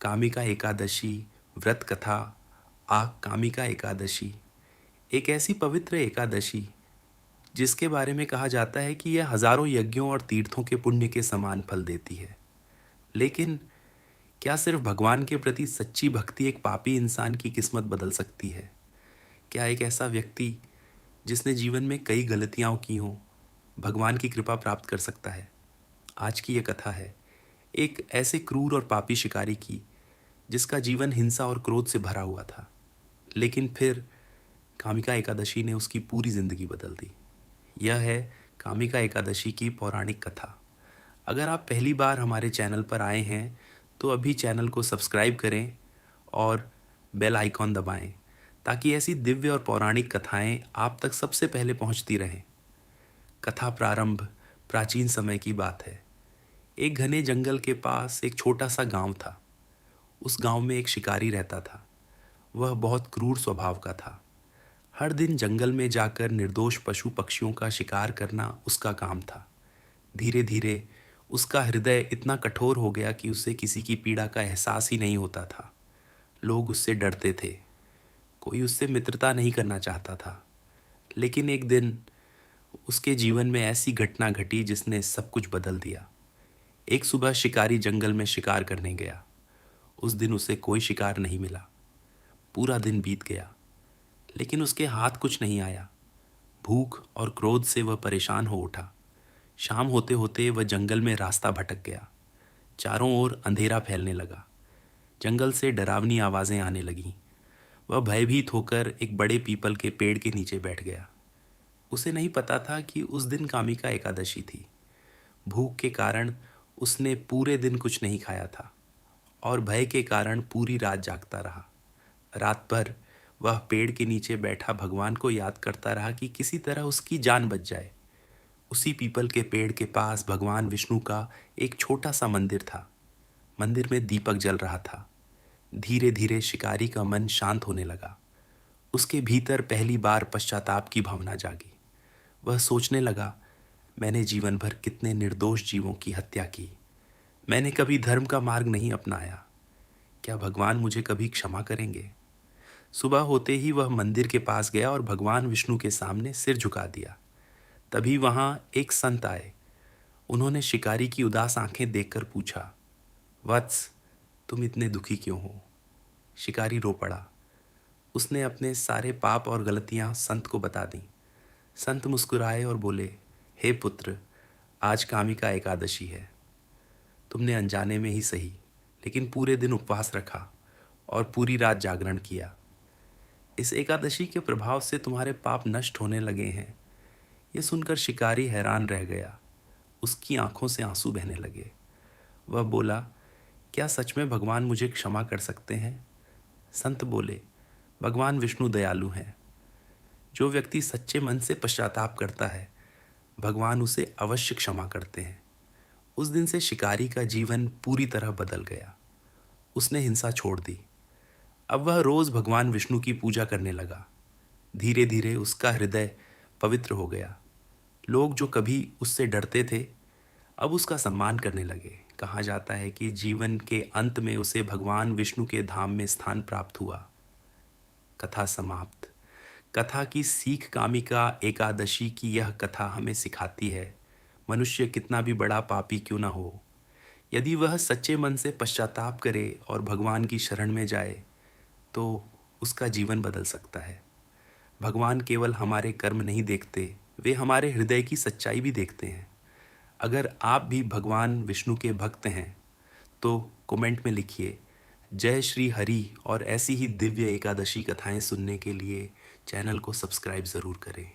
कामिका एकादशी व्रत कथा आ कामिका एकादशी एक ऐसी पवित्र एकादशी जिसके बारे में कहा जाता है कि यह हजारों यज्ञों और तीर्थों के पुण्य के समान फल देती है। लेकिन क्या सिर्फ भगवान के प्रति सच्ची भक्ति एक पापी इंसान की किस्मत बदल सकती है? क्या एक ऐसा व्यक्ति जिसने जीवन में कई गलतियां की हों भगवान की कृपा प्राप्त कर सकता है? आज की यह कथा है एक ऐसे क्रूर और पापी शिकारी की जिसका जीवन हिंसा और क्रोध से भरा हुआ था, लेकिन फिर कामिका एकादशी ने उसकी पूरी जिंदगी बदल दी। यह है कामिका एकादशी की पौराणिक कथा। अगर आप पहली बार हमारे चैनल पर आए हैं तो अभी चैनल को सब्सक्राइब करें और बेल आइकॉन दबाएं ताकि ऐसी दिव्य और पौराणिक कथाएं आप तक सबसे पहले पहुंचती रहें। कथा प्रारंभ प्राचीन समय की बात है। एक घने जंगल के पास एक छोटा सा गांव था। उस गांव में एक शिकारी रहता था। वह बहुत क्रूर स्वभाव का था। हर दिन जंगल में जाकर निर्दोष पशु पक्षियों का शिकार करना उसका काम था। धीरे धीरे उसका हृदय इतना कठोर हो गया कि उसे किसी की पीड़ा का एहसास ही नहीं होता था। लोग उससे डरते थे। कोई उससे मित्रता नहीं करना चाहता था। लेकिन एक दिन उसके जीवन में ऐसी घटना घटी जिसने सब कुछ बदल दिया। एक सुबह शिकारी जंगल में शिकार करने गया। उस दिन उसे कोई शिकार नहीं मिला। पूरा दिन बीत गया, लेकिन उसके हाथ कुछ नहीं आया। भूख और क्रोध से वह परेशान हो उठा। शाम होते होते वह जंगल में रास्ता भटक गया। चारों ओर अंधेरा फैलने लगा। जंगल से डरावनी आवाजें आने लगीं। वह भयभीत होकर एक बड़े पीपल के पेड़ के नीचे बैठ गया। उसे नहीं पता था कि उस दिन कामिका एकादशी थी। भूख के कारण उसने पूरे दिन कुछ नहीं खाया था और भय के कारण पूरी रात जागता रहा। रात भर वह पेड़ के नीचे बैठा भगवान को याद करता रहा कि किसी तरह उसकी जान बच जाए। उसी पीपल के पेड़ के पास भगवान विष्णु का एक छोटा सा मंदिर था। मंदिर में दीपक जल रहा था। धीरे धीरे शिकारी का मन शांत होने लगा। उसके भीतर पहली बार पश्चाताप की भावना जागी। वह सोचने लगा, मैंने जीवन भर कितने निर्दोष जीवों की हत्या की। मैंने कभी धर्म का मार्ग नहीं अपनाया। क्या भगवान मुझे कभी क्षमा करेंगे? सुबह होते ही वह मंदिर के पास गया और भगवान विष्णु के सामने सिर झुका दिया। तभी वहां एक संत आए। उन्होंने शिकारी की उदास आंखें देखकर पूछा, वत्स, तुम इतने दुखी क्यों हो? शिकारी रो पड़ा। उसने अपने सारे पाप और गलतियां संत को बता दी। संत मुस्कुराए और बोले, हे पुत्र, आज कामिका एकादशी है। तुमने अनजाने में ही सही, लेकिन पूरे दिन उपवास रखा और पूरी रात जागरण किया। इस एकादशी के प्रभाव से तुम्हारे पाप नष्ट होने लगे हैं। यह सुनकर शिकारी हैरान रह गया। उसकी आंखों से आंसू बहने लगे। वह बोला, क्या सच में भगवान मुझे क्षमा कर सकते हैं? संत बोले, भगवान विष्णु दयालु हैं। जो व्यक्ति सच्चे मन से पश्चाताप करता है, भगवान उसे अवश्य क्षमा करते हैं। उस दिन से शिकारी का जीवन पूरी तरह बदल गया। उसने हिंसा छोड़ दी। अब वह रोज भगवान विष्णु की पूजा करने लगा। धीरे धीरे उसका हृदय पवित्र हो गया। लोग जो कभी उससे डरते थे, अब उसका सम्मान करने लगे। कहा जाता है कि जीवन के अंत में उसे भगवान विष्णु के धाम में स्थान प्राप्त हुआ। कथा समाप्त। कथा की सीख कामिका एकादशी की यह कथा हमें सिखाती है, मनुष्य कितना भी बड़ा पापी क्यों ना हो, यदि वह सच्चे मन से पश्चाताप करे और भगवान की शरण में जाए तो उसका जीवन बदल सकता है। भगवान केवल हमारे कर्म नहीं देखते, वे हमारे हृदय की सच्चाई भी देखते हैं। अगर आप भी भगवान विष्णु के भक्त हैं तो कमेंट में लिखिए जय श्री हरि, और ऐसी ही दिव्य एकादशी कथाएं सुनने के लिए चैनल को सब्सक्राइब ज़रूर करें।